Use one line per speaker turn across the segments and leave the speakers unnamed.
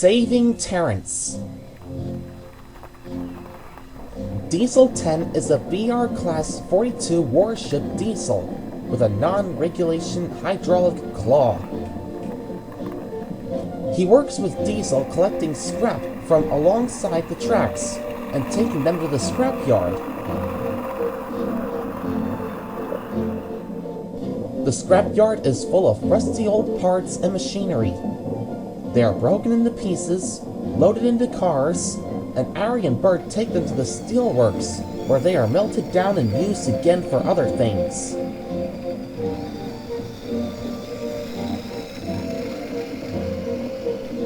Saving Terence. Diesel 10 is a BR Class 42 warship diesel with a non-regulation hydraulic claw. He works with Diesel collecting scrap from alongside the tracks and taking them to the scrapyard. The scrapyard is full of rusty old parts and machinery. They are broken into pieces, loaded into cars, and Ari and Bert take them to the steelworks, where they are melted down and used again for other things.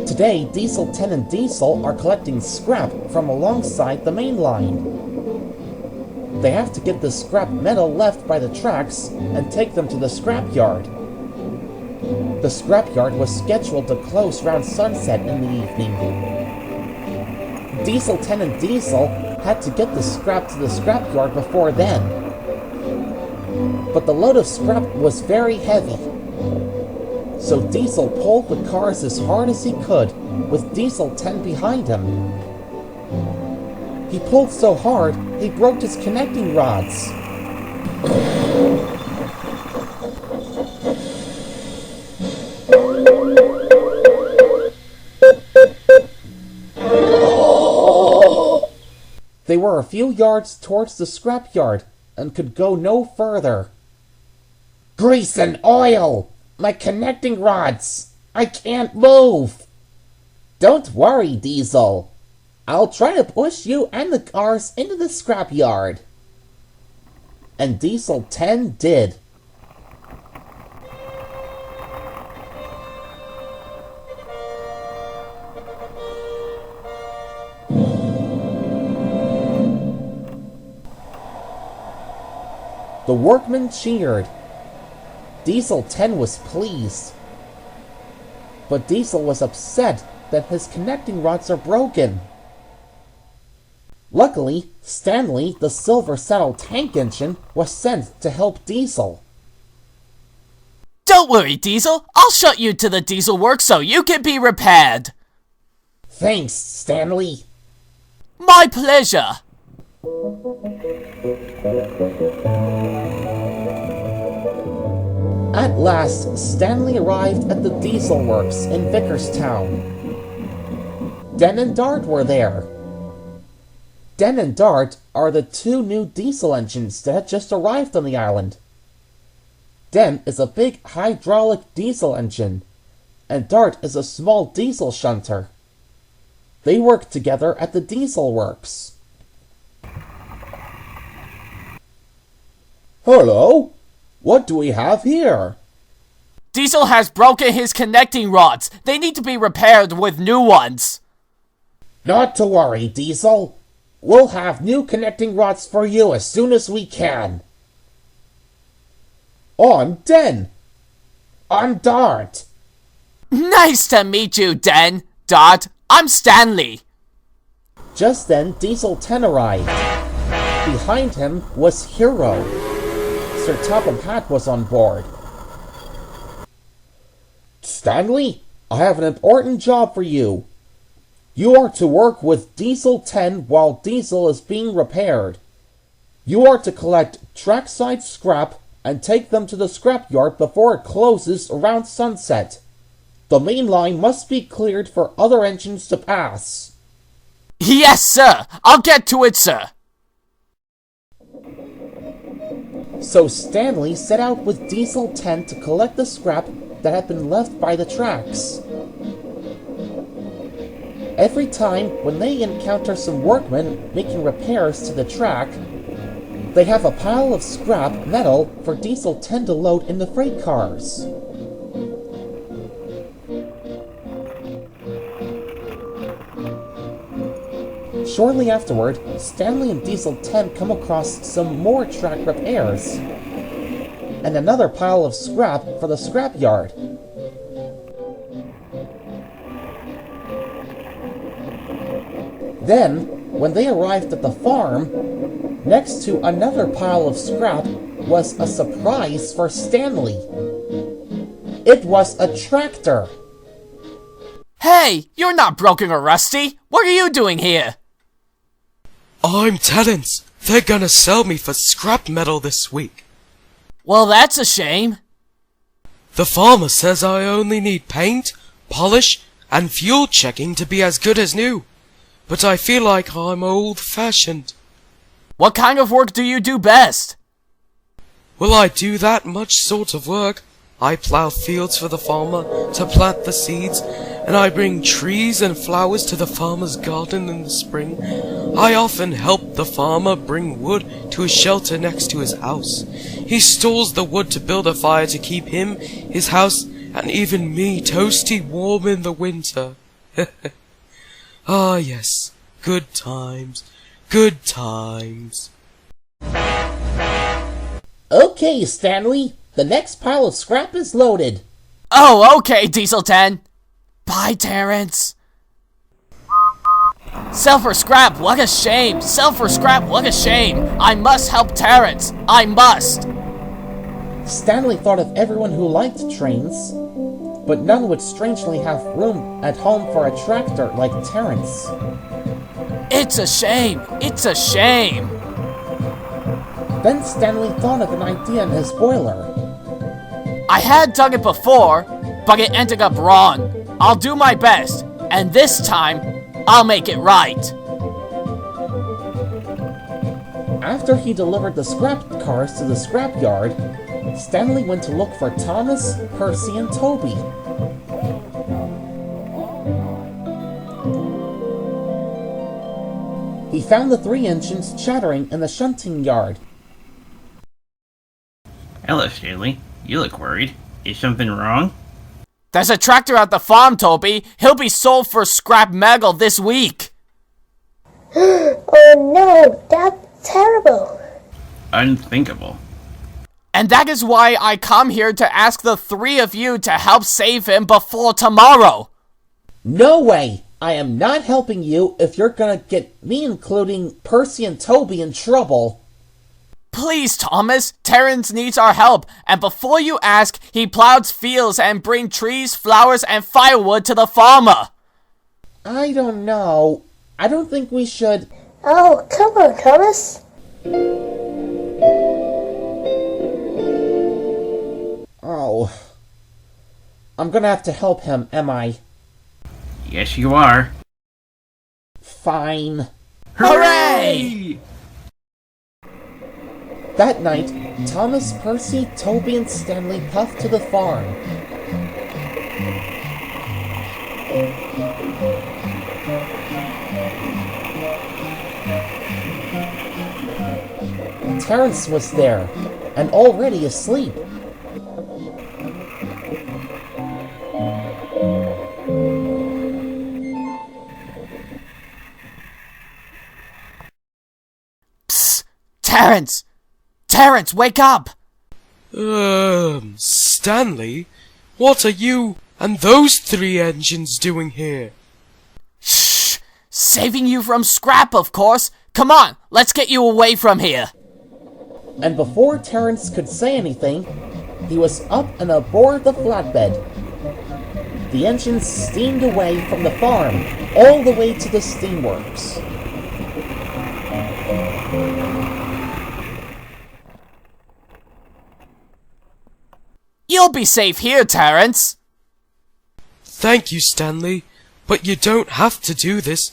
Today, Diesel 10 and Diesel are collecting scrap from alongside the main line. They have to get the scrap metal left by the tracks and take them to the scrapyard. The scrapyard was scheduled to close around sunset in the evening. Diesel 10 and Diesel had to get the scrap to the scrapyard before then. But the load of scrap was very heavy. So Diesel pulled the cars as hard as he could, with Diesel 10 behind him. He pulled so hard, he broke his connecting rods. They were a few yards towards the scrapyard and could go no further. Grease and oil! My connecting rods! I can't move! Don't worry, Diesel. I'll try to push you and the cars into the scrapyard. And Diesel 10 did. The workmen cheered. Diesel 10 was pleased. But Diesel was upset that his connecting rods are broken. Luckily, Stanley, the silver saddle tank engine, was sent to help Diesel.
Don't worry, Diesel. I'll shut you to the diesel works so you can be repaired.
Thanks, Stanley.
My pleasure.
At last, Stanley arrived at the diesel works in Vickerstown. Den and Dart were there. Den and Dart are the two new diesel engines that had just arrived on the island. Den is a big hydraulic diesel engine, and Dart is a small diesel shunter. They work together at the diesel works. Hello? What do we have here?
Diesel has broken his connecting rods. They need to be repaired with new ones.
Not to worry, Diesel. We'll have new connecting rods for you as soon as we can. I'm Den. I'm Dart.
Nice to meet you, Den. Dart, I'm Stanley.
Just then, Diesel 10 arrived. Behind him was Hero. Sir Topham Hatt was on board. Stanley, I have an important job for you. You are to work with Diesel 10 while Diesel is being repaired. You are to collect trackside scrap and take them to the scrapyard before it closes around sunset. The main line must be cleared for other engines to pass.
Yes, sir. I'll get to it, sir.
So Stanley set out with Diesel 10 to collect the scrap that had been left by the tracks. Every time when they encounter some workmen making repairs to the track, they have a pile of scrap metal for Diesel 10 to load in the freight cars. Shortly afterward, Stanley and Diesel 10 come across some more track repairs and another pile of scrap for the scrapyard. Then, when they arrived at the farm, next to another pile of scrap was a surprise for Stanley. It was a tractor.
Hey, you're not broken or rusty. What are you doing here?
I'm Terence. They're gonna sell me for scrap metal this week.
Well, that's a shame.
The farmer says I only need paint, polish, and fuel checking to be as good as new. But I feel like I'm old-fashioned.
What kind of work do you do best?
Will I do that much sort of work? I plow fields for the farmer to plant the seeds, and I bring trees and flowers to the farmer's garden in the spring. I often help the farmer bring wood to his shelter next to his house. He stores the wood to build a fire to keep him, his house, and even me toasty warm in the winter. Ah, yes. Good times. Good times.
Okay, Stanley. The next pile of scrap is loaded.
Oh, okay, Diesel 10. Bye, Terence. Sell for scrap, what a shame. Sell for scrap, what a shame. I must help Terence. I must.
Stanley thought of everyone who liked trains, but none would strangely have room at home for a tractor like Terence.
It's a shame. It's a shame.
Then Stanley thought of an idea in his boiler.
I had done it before, but it ended up wrong. I'll do my best, and this time, I'll make it right.
After he delivered the scrap cars to the scrapyard, Stanley went to look for Thomas, Percy, and Toby. He found the three engines chattering in the shunting yard.
Hello, Stanley. You look worried. Is something wrong?
There's a tractor at the farm, Toby. He'll be sold for scrap metal this week.
Oh no, that's terrible.
Unthinkable.
And that is why I come here to ask the three of you to help save him before tomorrow.
No way! I am not helping you if you're gonna get me, including Percy and Toby, in trouble.
Please, Thomas, Terence needs our help, and before you ask, he plows fields and brings trees, flowers, and firewood to the farmer.
I don't know. I don't think we should...
Oh, come on, Thomas.
Oh. I'm gonna have to help him, am I?
Yes, you are.
Fine.
Hooray!
That night, Thomas, Percy, Toby, and Stanley puffed to the farm. Terence was there, and already asleep.
Terence! Terence, wake up!
Stanley? What are you and those 3 engines doing here?
Shh! Saving you from scrap, of course! Come on, let's get you away from here!
And before Terence could say anything, he was up and aboard the flatbed. The engines steamed away from the farm, all the way to the steamworks.
You'll be safe here, Terence!
Thank you, Stanley, but you don't have to do this.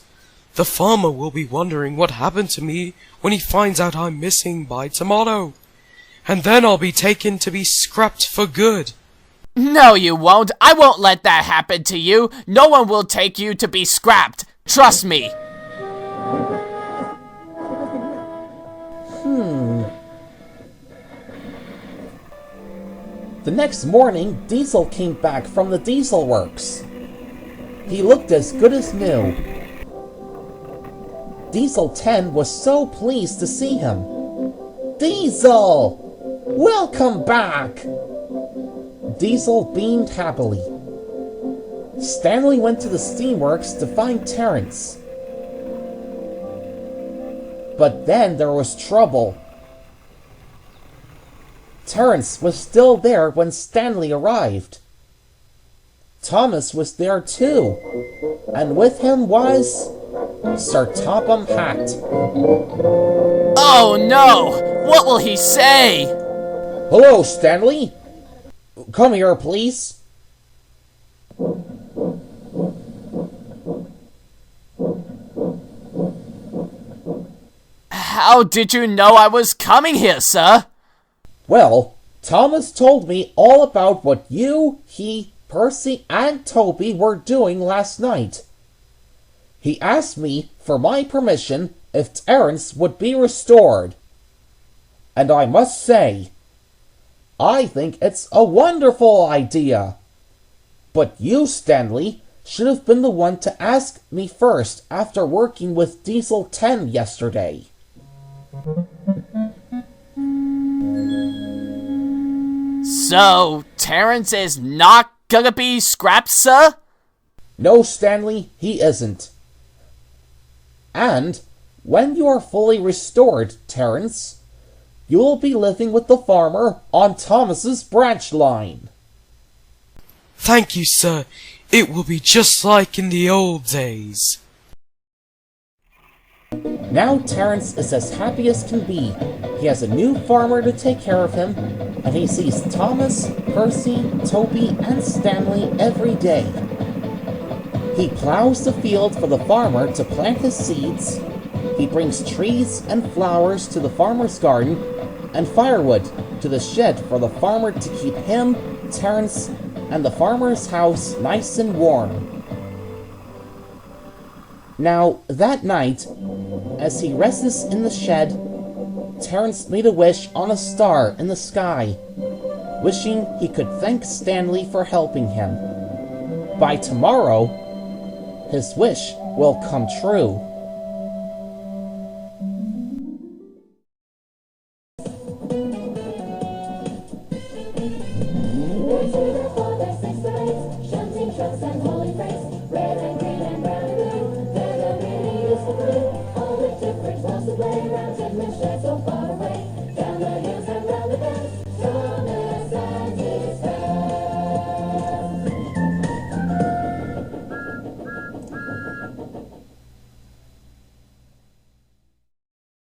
The farmer will be wondering what happened to me when he finds out I'm missing by tomorrow. And then I'll be taken to be scrapped for good.
No, you won't. I won't let that happen to you. No one will take you to be scrapped. Trust me.
The next morning, Diesel came back from the diesel works. He looked as good as new. Diesel 10 was so pleased to see him. Diesel! Welcome back! Diesel beamed happily. Stanley went to the steamworks to find Terence. But then there was trouble. Terence was still there when Stanley arrived. Thomas was there too, and with him was Sir Topham Hatt.
Oh no! What will he say?
Hello, Stanley. Come here, please.
How did you know I was coming here, sir?
Well, Thomas told me all about what you, he, Percy, and Toby were doing last night. He asked me for my permission if Terence would be restored. And I must say, I think it's a wonderful idea. But you, Stanley, should have been the one to ask me first after working with Diesel 10 yesterday.
So, Terence is not gonna be scrapped, sir?
No, Stanley, he isn't. And when you are fully restored, Terence, you will be living with the farmer on Thomas's branch line.
Thank you, sir. It will be just like in the old days.
Now Terence is as happy as can be. He has a new farmer to take care of him, and he sees Thomas, Percy, Toby, and Stanley every day. He plows the field for the farmer to plant his seeds. He brings trees and flowers to the farmer's garden, and firewood to the shed for the farmer to keep him, Terence, and the farmer's house nice and warm. Now, that night, as he rests in the shed, Terence made a wish on a star in the sky, wishing he could thank Stanley for helping him. By tomorrow, his wish will come true.
All the different lots of playgrounds and missions so far.